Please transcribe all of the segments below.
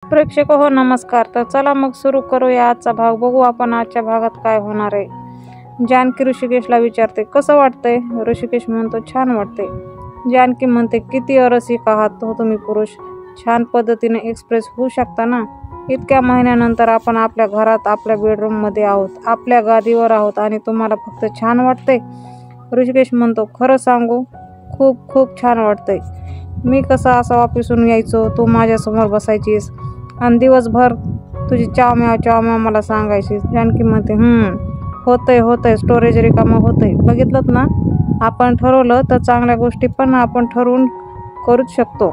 प्रेक्षक हो नमस्कार. तर चला मग सुरू करूया आजचा भाग. बघू आपण आजच्या भागात काय होणार आहे. जानकी ऋषिकेशला विचारते, कसं वाटतंय? ऋषिकेश म्हणतो, छान वाटते. जानकी म्हणते, किती अरसिक आहात हो तुम्ही पुरुष, छान पद्धतीने एक्सप्रेस होऊ शकता ना. इतक्या महिन्यानंतर आपण आपल्या घरात, आपल्या बेडरूममध्ये आहोत, आपल्या गादीवर आहोत आणि तुम्हाला फक्त छान वाटते. ऋषिकेश म्हणतो, खरं सांगू, खूप खूप छान वाटतंय. मी कसा असा ऑफिसून यायचो, तू माझ्यासमोर बसायचीस आणि दिवसभर तुझी चावम्याव मला सांगायची. जानकी म्हणते, होतंय स्टोरेज रिकामं होतंय. बघितलं ना, आपण ठरवलं तर चांगल्या गोष्टी पण आपण ठरवून करूच शकतो.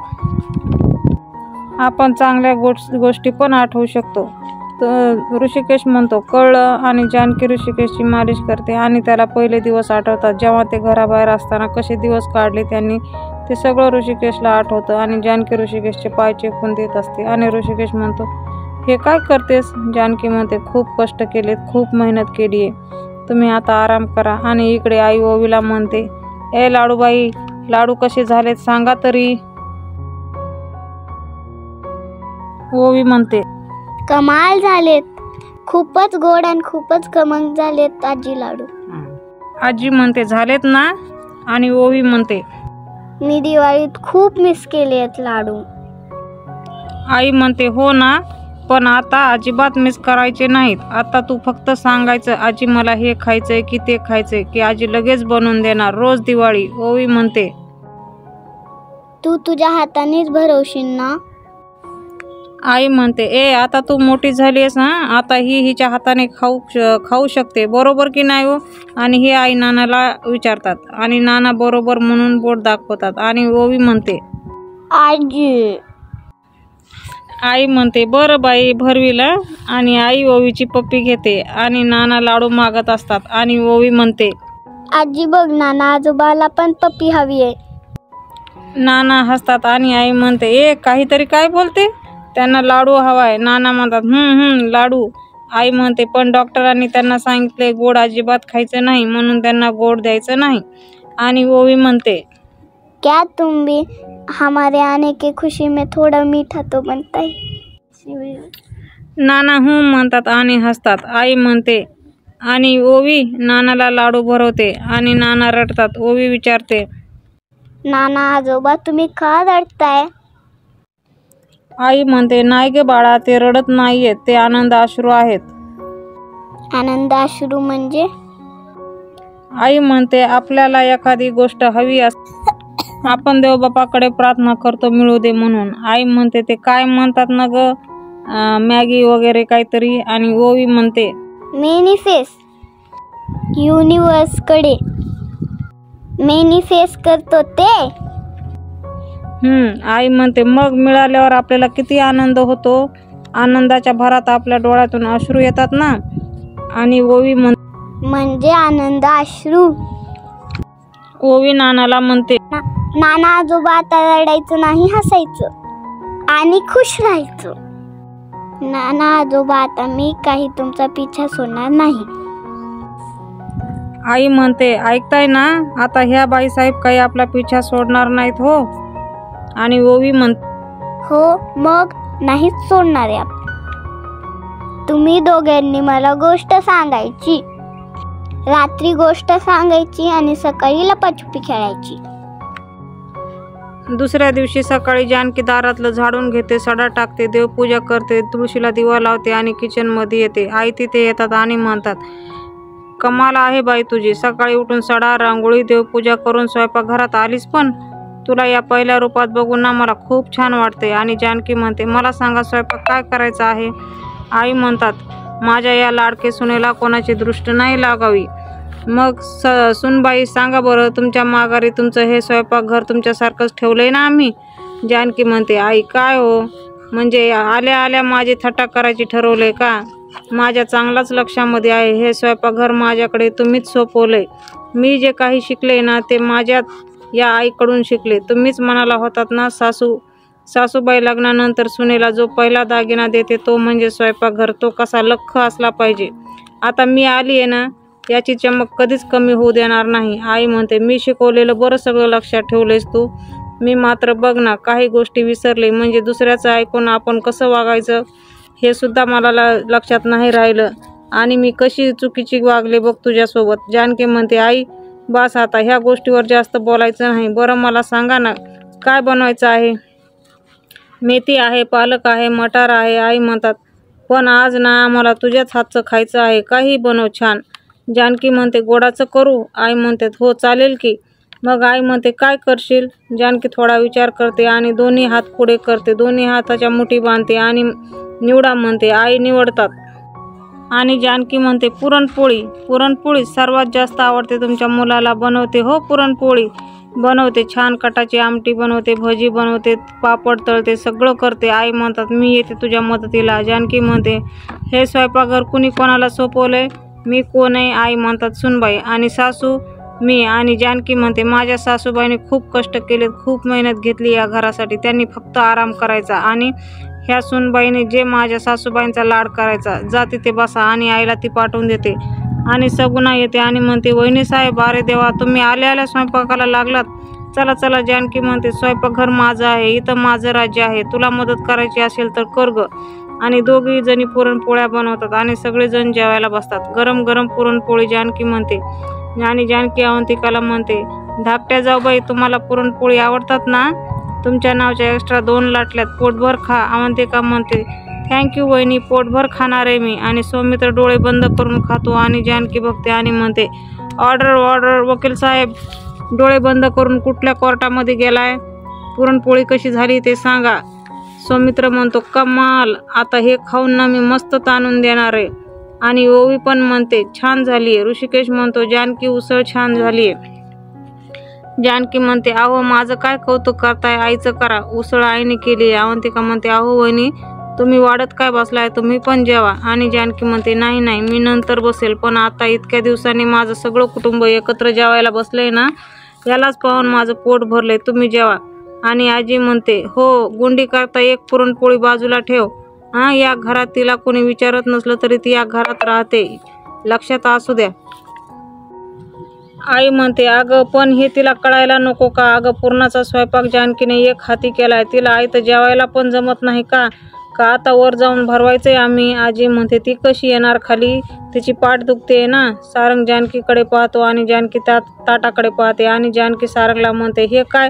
आपण चांगल्या गोष्टी पण आठवू शकतो. तर ऋषिकेश म्हणतो, कळलं. आणि जानकी ऋषिकेशची मालिश करते आणि त्याला पहिले दिवस आठवतात, जेव्हा ते घराबाहेर असताना कसे दिवस काढले त्यांनी. ते सगळं ऋषिकेशला आठवतं आणि जानकी ऋषिकेशचे पाय चेपून देत असते. आणि ऋषिकेश म्हणतो, हे काय करतेस? जानकी म्हणते, खूप कष्ट केलेत, खूप मेहनत केली आहे, तुम्ही आता आराम करा. आणि इकडे आई ओवीला म्हणते, ए लाडूबाई, लाडू कसे झालेत सांगा तरी. ओवी म्हणते, कमाल झालेत, खूपच गोड आणि खूपच खमंग झालेत आजी लाडू. आजी म्हणते, झालेत ना. आणि ओवी म्हणते, मी दिवाळीत खूप मिस केले आहेत लाडू. आई म्हणते, हो ना, पण आता अजिबात मिस करायचे नाहीत. आता तू फक्त सांगायचं, आजी मला हे खायचंय की ते खायचंय, की आजी लगेच बनवून देणार रोज दिवाळी. ओवी म्हणते, तू तुझ्या हातानेच भरवशील ना. आई म्हणते, आता तू मोठी झालीस ना, आता ही हिच्या हाताने खाऊ शकते, बरोबर की नाही हो? आणि हे आई नानाला विचारतात आणि नाना बरोबर म्हणून बोट दाखवतात. आणि ओवी म्हणते, आजी. आई म्हणते, बरं बाई, भरविला. आणि आई ओवीची पप्पी घेते आणि नाना लाडू मागत असतात. आणि ओवी म्हणते, आजी बघ, नाना आजोबाला पण पप्पी हवी आहे. नाना हसतात आणि आई म्हणते, काहीतरी काय बोलते, त्यांना लाडू हवाय. नाना म्हणतात, लाडू. आई म्हणते, पण डॉक्टरांनी त्यांना सांगितले गोड अजिबात खायचं नाही, म्हणून त्यांना गोड द्यायचं नाही. आणि ओवी म्हणते, क्या तुम भी हमारे आने की खुशी में थोड़ा मीठा तो बनता है. नाना म्हणतात आणि हसतात. आई म्हणते, आणि ओवी नानाला लाडू भरवते आणि नाना रडतात. ओवी विचारते, नाना आजोबा तुम्ही का रडताय? आई म्हणते, नाही गे बाळा, ते रडत नाहीयेत, ते आनंद अश्रू आहेत. आनंद अश्रू म्हणजे? आई म्हणते, आपल्याला एखादी गोष्ट हवी असते, आपण देवबापाकडे प्रार्थना करतो मिळू दे म्हणून. आई म्हणते, ते काय म्हणतात ना ग, मॅगी वगैरे काहीतरी. आणि ओवी म्हणते, मॅनिफेस्ट, युनिवर्सकडे मॅनिफेस्ट करतो ते. आई म्हणते, मग मिळाल्यावर आपल्याला किती आनंद होतो, आनंदाच्या भरात आपल्या डोळ्यातून अश्रू येतात ना. आणि ओवी म्हणजे आनंद अश्रू. ओवी नानाला म्हणते, नाना आजोबा आता रडायचं नाही, हसायचं आणि खुश राहायचं. नाना आजोबा, आता मी काही तुमचा पिछा सोडणार नाही. आई म्हणते, ऐकताय ना, आता ह्या बाईसाहेब काही आपला पिछा सोडणार नाहीत हो. आणि ओवी म्हणते, हो, मग नाहीच सोडणार आहे. तुम्ही दोघांनी मला गोष्ट सांगायची, रात्री गोष्ट सांगायची आणि सकाळी लपाछुपी खेळायची. दुसऱ्या दिवशी सकाळी जानकी दारातलं झाडून घेते, सडा टाकते, देवपूजा करते, तुळशीला दिवा लावते आणि किचनमध्ये येते. आई तिथे येतात आणि म्हणतात, कमाल आहे बाई तुझी, सकाळी उठून सडा, रांगोळी, देवपूजा करून स्वयंपाकघरात आलीस. पण तुला या पहिल्या रूपात बघून ना मला खूप छान वाटते. आणि जानकी म्हणते, मला सांगा, स्वयंपाक काय करायचा आहे? आई म्हणतात, माझ्या या लाडके सुनेला कोणाची दृष्ट नाही लागावी. मग सुनबाई, सांगा बरं, तुमच्या माघारी तुमचं हे स्वयंपाकघर तुमच्यासारखंच ठेवलंय ना आम्ही? जानकी म्हणते, आई काय हो, म्हणजे आल्या आल्या माझी थट्टा करायची ठरवलंय का? माझ्या चांगलाच लक्षामध्ये आहे, हे स्वयंपाकघर माझ्याकडे तुम्हीच सोपवलंय. मी जे काही शिकले ना, ते माझ्या या आईकडून शिकले. तुम्हीच म्हणाला होतात ना, सासूबाई लग्नानंतर सुनेला जो पहिला दागिना देते तो म्हणजे स्वयंपाकघर, तो कसा लख्ख असला पाहिजे. आता मी आली आहे ना, याची चमक कधीच कमी होऊ देणार नाही. आई म्हणते, मी शिकवलेलं बरं सगळं लक्षात ठेवलंयस तू. मी मात्र बघ ना काही गोष्टी विसरले, म्हणजे दुसऱ्याचं ऐकून आपण कसं वागायचं हे सुद्धा मला लक्षात नाही राहिलं आणि मी कशी चुकीची वागले बघ तुझ्यासोबत. जानकी म्हणते, आई बस आता, ह्या गोष्टीवर जास्त बोलायचं नाही. बरं मला सांगा ना काय बनवायचं आहे? मेथी आहे, पालक आहे, मटार आहे. आई म्हणतात, पण आज ना आम्हाला तुझ्याच हातचं खायचं आहे, काही बनव छान. जानकी म्हणते, गोडाचं करू? आई म्हणते, हो चालेल की. मग आई म्हणते, काय करशील? जानकी थोडा विचार करते आणि दोन्ही हात पुढे करते, दोन्ही हाताच्या मुठी बांधते आणि निवडा म्हणते. आई निवडतात आणि जानकी म्हणते, पुरणपोळी. पुरणपोळी सर्वात जास्त आवडते तुमच्या मुलाला, बनवते? हो पुरणपोळी बनवते, छान कटाची आमटी बनवते, भजी बनवते, पापड तळते, सगळं करते. आई म्हणतात, मी येते तुझ्या मदतीला. जानकी म्हणते, हे स्वयंपाकघर कुणी कोणाला सोपवलंय? मी कोण आहे? आई म्हणतात, सुनबाई. आणि सासू? मी. आणि जानकी म्हणते, माझ्या सासूबाईने खूप कष्ट केलेत, खूप मेहनत घेतली या घरासाठी, त्यांनी फक्त आराम करायचा आणि ह्या सुनबाईने जे माझ्या सासूबाईंचा लाड करायचा. जा तिथे बसा. आणि आईला ती पाठवून देते आणि सगुणा येते आणि म्हणते, वहिनी साहेब, अरे देवा, तुम्ही आल्या आल्या स्वयंपाकाला लागलात. चला चला. जानकी म्हणते, स्वयंपाकघर माझं आहे, इथं माझं राज्य आहे, तुला मदत करायची असेल तर कर ग. आणि दोघी जणी पुरणपोळ्या बनवतात आणि सगळेजण जेवायला बसतात. गरम गरम पुरणपोळी. जानकी म्हणते आणि जानकी अवंतिकाला म्हणते, धाकट्या जाऊबाई, तुम्हाला पुरणपोळी आवडतात ना? तुमच्या नावच्या एक्स्ट्रा 2 लाटल्यात, पोटभर खा. अवंतिका म्हणते, थँक्यू वहिनी, पोटभर खाणार आहे मी. आणि सौमित्र डोळे बंद करून खातो आणि जानकी बघते आणि म्हणते, ऑर्डर ऑर्डर. वकील साहेब डोळे बंद करून कुठल्या कोर्टामध्ये गेलाय? पुरणपोळी कशी झाली ते सांगा. सौमित्र म्हणतो, कमाल, आता हे खाऊन ना मी मस्त ताणून देणार आहे. आणि ओवी पण म्हणते, छान झालीये. ऋषिकेश म्हणतो, जानकी उसळ छान झालीये. जानकी म्हणते, अहो माझं काय कौतुक करताय, आईचं करा, उसळ आईने केली. अवंतिका म्हणते, अहो वहिनी, तुम्ही वाढत काय बसलाय, तुम्ही पण जेवा. आणि जानकी म्हणते, नाही नाही, मी नंतर बसेल, पण आता इतक्या दिवसांनी माझं सगळं कुटुंब एकत्र जेवायला बसलंय ना, यालाच पाहून माझं पोट भरलंय, तुम्ही जेवा. आणि आजी म्हणते, हो, गुंडी करता एक पुरणपोळी बाजूला ठेव. या घरात तिला कोणी विचारत नसलं तरी ती या घरात राहते, लक्षात असू द्या. आई म्हणते, अगं पण हे तिला कळायला नको का? अगं पूर्णाचा स्वयंपाक जानकीने एक हाती केलाय, तिला आई तर जेवायला पण जमत नाही का? आता वर जाऊन भरवायचंय आम्ही. आजी म्हणते, ती कशी येणार खाली, तिची पाठ दुखते ना. सारंग जानकीकडे पाहतो आणि जानकी ताटाकडे पाहते आणि जानकी सारंगला म्हणते, हे काय,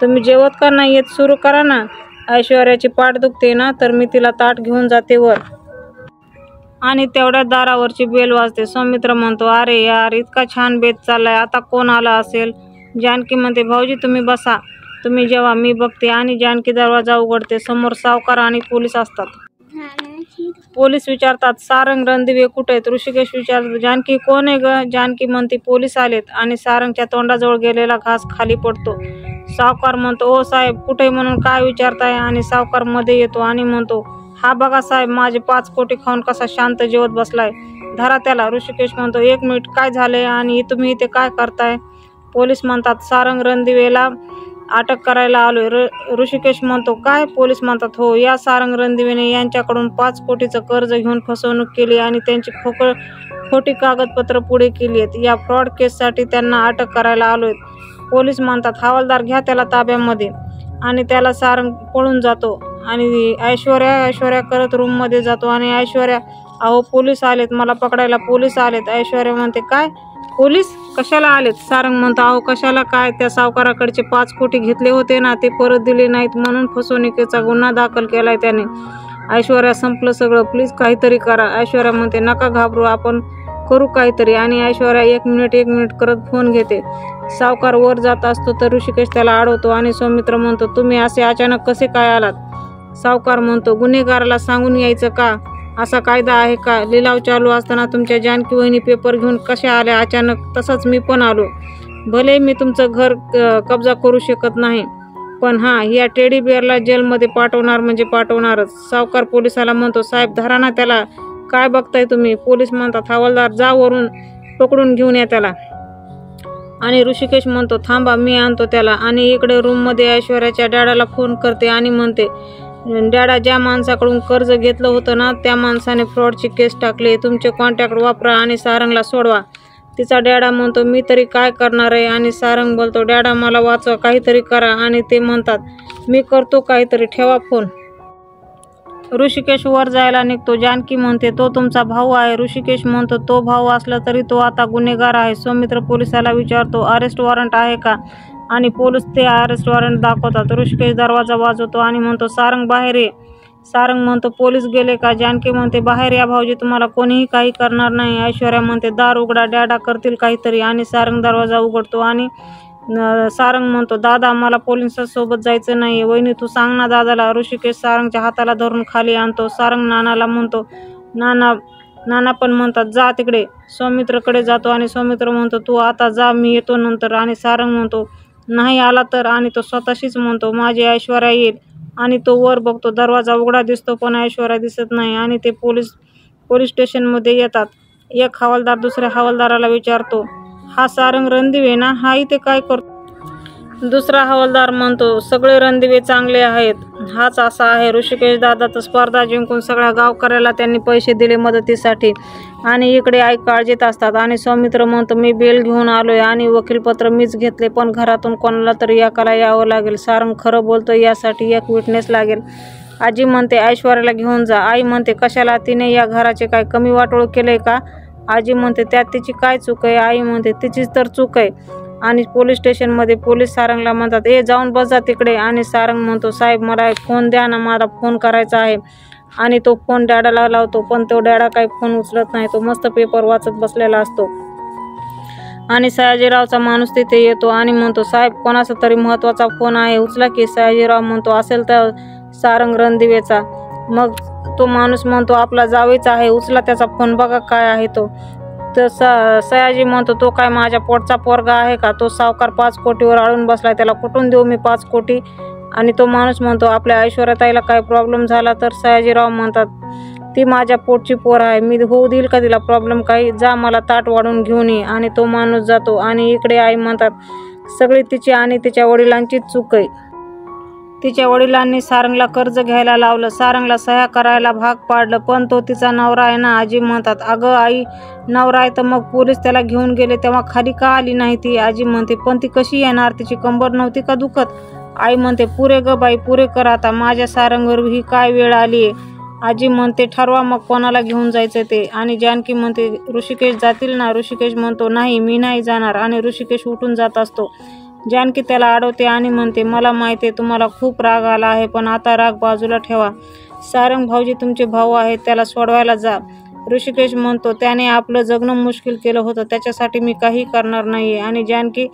तुम्ही जेवत का नाही येत? सुरू करा ना. ऐश्वर्याची पाठ दुखते ना, तर मी तिला ताट घेऊन जाते वर. आणि तेवढ्या दारावरची बेल वाजते. सौमित्र म्हणतो, अरे यार, इतका छान बेत चाललाय, आता कोण आला असेल? जानकी म्हणते, भाऊजी तुम्ही बसा, तुम्ही जेव्हा, मी बघते. आणि जानकी दरवाजा उघडते. समोर सावकार आणि पोलीस असतात. पोलीस विचारतात, सारंग रणदिवे कुठे आहेत? ऋषिकेश विचारतात, जानकी कोण आहे ग? जानकी म्हणते, पोलीस आलेत. आणि सारंगच्या तोंडाजवळ गेलेला घास खाली पडतो. सावकार म्हणतो, ओ साहेब कुठे म्हणून काय विचारताय? आणि सावकार मध्ये येतो आणि म्हणतो, हा बघा साहेब, माझे 5 कोटी खाऊन कसा शांत जेवत बसलाय, धरा त्याला. ऋषिकेश म्हणतो, 1 मिनिट, काय झाले आणि तुम्ही इथे काय करताय? पोलीस म्हणतात, सारंग रणदिवेला अटक करायला आलोय. ऋषिकेश म्हणतो, काय? पोलीस म्हणतात, हो, या सारंग रणदिवेने यांच्याकडून 5 कोटीचं कर्ज घेऊन फसवणूक केली आणि त्यांची खोटी कागदपत्र पुढे केली आहेत. या फ्रॉड केससाठी त्यांना अटक करायला आलोय. पोलीस म्हणतात, हवालदार घ्या त्याला ताब्यामध्ये. आणि त्याला सारंग पळून जातो आणि ऐश्वर्या करत रूममध्ये जातो. आणि ऐश्वर्या, अहो पोलीस आलेत, मला पकडायला पोलीस आलेत. ऐश्वर्या म्हणते, काय पोलीस कशाला आलेत? सारंग म्हणतो, अहो कशाला काय, त्या सावकाराकडचे 5 कोटी घेतले होते ना, ते परत दिले नाहीत म्हणून फसवणुकीचा गुन्हा दाखल केलाय त्याने. ऐश्वर्या, संपलं सगळं, प्लीज काहीतरी करा. ऐश्वर्या म्हणते, नका घाबरू, आपण करू काहीतरी. आणि ऐश्वर्या 1 मिनिट करत फोन घेते. सावकार वर जात असतो तर ऋषिकेश त्याला अडवतो आणि सौमित्र म्हणतो, तुम्ही असे अचानक कसे काय आलात? सावकार म्हणतो, गुन्हेगाराला सांगून यायचं का? असा कायदा आहे का? लिलाव चालू असताना तुमच्या जानकी वहिनी पेपर घेऊन कशा आल्या अचानक? तसंच मी पण आलो. भले मी तुमचं घर कब्जा करू शकत नाही, पण या टेडी बिअरला जेलमध्ये पाठवणार म्हणजे पाठवणारच. सावकार पोलिसाला म्हणतो, साहेब धरा ना त्याला, काय बघताय तुम्ही? पोलीस म्हणतात, हवालदार जा वरून पकडून घेऊन या त्याला. आणि ऋषिकेश म्हणतो, थांबा मी आणतो त्याला. आणि इकडे रूममध्ये ऐश्वर्याच्या डॅडाला फोन करते आणि म्हणते, डॅडा, ज्या माणसाकडून कर्ज घेतलं होतं ना, त्या माणसाने फ्रॉडची केस टाकली, तुमचे कॉन्टॅक्ट वापरा आणि सारंगला सोडवा. तिचा डॅडा म्हणतो मी तरी काय करणार आहे आणि सारंग बोलतो डॅडा मला वाचवा, काहीतरी करा. आणि ते म्हणतात मी करतो काहीतरी, ठेवा फोन. ऋषिकेश वर जायला निघतो. जानकी म्हणते तो तुमचा भाऊ आहे. ऋषिकेश म्हणतो तो भाऊ असला तरी तो आता गुन्हेगार आहे. सौमित्र पोलिसाला विचारतो अरेस्ट वॉरंट आहे का, आणि पोलीस ते अरेस्ट वॉरंट दाखवतात. ऋषिकेश दरवाजा वाजवतो आणि म्हणतो सारंग बाहेर ये. सारंग म्हणतो पोलीस गेले का. जानकी म्हणते बाहेर या भाऊजी, तुम्हाला कोणीही काही करणार नाही. ऐश्वर्या म्हणते दार उघडा, डॅडा करतील काहीतरी. आणि सारंग दरवाजा उघडतो आणि सारंग म्हणतो दादा मला पोलिसांसोबत जायचं नाही. वहिनी तू सांग ना दादाला. ऋषिकेश सारंगच्या हाताला धरून खाली आणतो. सारंग नानाला म्हणतो नाना पण म्हणतात जा तिकडे. सौमित्रकडे जातो आणि सौमित्र म्हणतो तू आता जा, मी येतो नंतर. आणि सारंग म्हणतो नाही आला तर. आणि तो स्वतःशीच म्हणतो माझी ऐश्वर्या येईल. आणि तो वर बघतो, दरवाजा उघडा दिसतो पण ऐश्वर्या दिसत नाही. आणि ते पोलीस स्टेशनमध्ये येतात. एक हवालदार दुसऱ्या हवालदाराला विचारतो हा सारंग रणदिवे ना, हा इथे काय करतो. दुसरा हवालदार म्हणतो सगळे रणदिवे चांगले आहेत, हाच असा आहे. ऋषिकेश दादाचं स्पर्धा जिंकून सगळ्या गावकऱ्याला त्यांनी पैसे दिले मदतीसाठी आणि इकडे आई काळजीत असतात. आणि सौमित्र म्हणतो मी बेल घेऊन आलोय आणि वकीलपत्र मीच घेतले, पण घरातून कोणाला तरी एकाला यावं लागेल. सारंग खरं बोलतोय, यासाठी एक विटनेस लागेल. आजी म्हणते ऐश्वर्याला घेऊन जा. आई म्हणते कशाला, तिने या घराचे काय कमी वाटोळ केलंय का. आजी म्हणते त्यात तिची काय चूक आहे. आई म्हणते तिचीच तर चूक आहे. आणि पोलीस स्टेशनमध्ये पोलीस सारंगला म्हणतात ए जाऊन बसा तिकडे. आणि सारंग म्हणतो साहेब मला फोन द्या ना, मला फोन करायचा आहे. आणि तो फोन डॅडाला लावतो, पण तो डॅडा काही फोन उचलत नाही. तो मस्त पेपर वाचत बसलेला असतो. आणि सयाजीरावचा माणूस तिथे येतो आणि म्हणतो साहेब कोणाचा तरी महत्त्वाचा फोन आहे, उचला की. सयाजीराव म्हणतो असेल तर सारंग रणदिवेचा. मग तो माणूस म्हणतो आपला जावेच आहे, उचला त्याचा फोन, बघा काय आहे तो. तर सयाजी म्हणतो तो काय माझ्या पोटचा पोरगा आहे का, तो सावकार 5 कोटीवर आळून बसलाय, त्याला कुठून देऊ मी 5 कोटी. आणि तो माणूस म्हणतो आपल्या ऐश्वर्याताईला काय प्रॉब्लेम झाला तर. सयाजीराव म्हणतात ती माझ्या पोटची पोर आहे, मी होऊ देईल का तिला प्रॉब्लेम काही, जा मला ताट वाढून घेऊन ये. आणि तो माणूस जातो. आणि इकडे आई म्हणतात सगळी तिची आणि तिच्या वडिलांचीच चूक आहे. तिच्या वडिलांनी सारंगला कर्ज घ्यायला लावलं, सारंगला सह्या करायला भाग पाडलं, पण तो तिचा नवरा आहे ना. आजी म्हणतात अगं आई नवरा आहे तर मग पोलीस त्याला घेऊन गेले तेव्हा खाली का आली नाही ती. आजी म्हणते पण ती कशी येणार, तिची कंबर नव्हती का दुखत. आई म्हणते पुरे ग बाई पुरे कर आता, माझ्या सारंगवर ही काय वेळ आली आहे. आजी म्हणते ठरवा मग कोणाला घेऊन जायचं ते. आणि जानकी म्हणते ऋषिकेश जातील ना. ऋषिकेश म्हणतो नाही मी नाही जाणार. आणि ऋषिकेश उठून जात असतो. जानकी त्याला अडवते आणि म्हणते मला माहिती आहे तुम्हाला खूप राग आला आहे, पण आता राग बाजूला ठेवा. सारंग भाऊजी तुमचे भाऊ आहेत, त्याला सोडवायला जा. ऋषिकेश म्हणतो त्याने आपलं जगणं मुश्किल केलं होतं, त्याच्यासाठी मी काही करणार नाहीये. आणि जानकी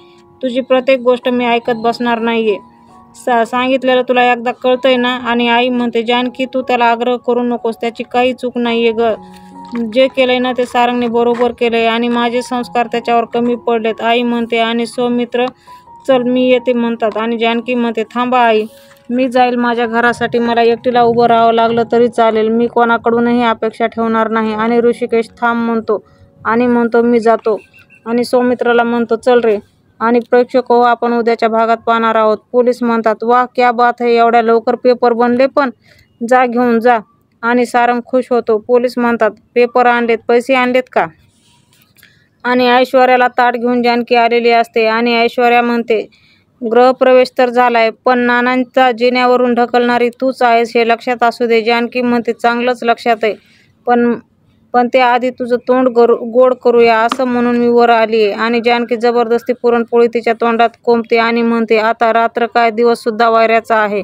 तुझी प्रत्येक गोष्ट मी ऐकत बसणार नाहीये, सांगितलेलं तुला एकदा कळतंय ना. आणि आई म्हणते जानकी तू त्याला आग्रह करू नकोस, त्याची काही चूक नाहीये ग, जे केलंय ना ते सारंगने बरोबर केलंय आणि माझे संस्कार त्याच्यावर कमी पडलेत. आई म्हणते आणि सौमित्र चल मी येते म्हणतात. आणि जानकी म्हणते थांबा आई, मी जाईल माझ्या घरासाठी, मला एकटीला उभं राहावं लागलं तरी चालेल, मी कोणाकडूनही अपेक्षा ठेवणार नाही. आणि ऋषिकेश थांब म्हणतो आणि म्हणतो मी जातो. आणि सौमित्राला म्हणतो चल रे. आणि प्रेक्षक हो आपण उद्याच्या भागात पाहणार आहोत. पोलीस म्हणतात वा क्या बात है, एवढ्या लवकर पेपर बनले पण, जा घेऊन जा. आणि सारंग खुश होतो. पोलीस म्हणतात पेपर आणलेत, पैसे आणलेत का. आणि ऐश्वर्याला ताट घेऊन जानकी आलेली असते. आणि ऐश्वर्या म्हणते गृहप्रवेश तर झालाय, पण नानांचा जिन्यावरून ढकलणारी तूच आहेस हे लक्षात असू दे. जानकी म्हणते चांगलंच लक्षात आहे, पण ते आधी तुझं तोंड गोड करूया असं म्हणून मी वर आली आहे. आणि जानकी जबरदस्ती पुरणपोळी तिच्या तोंडात कोंबते आणि म्हणते आता रात्र काय दिवस सुद्धा वायऱ्याचा आहे.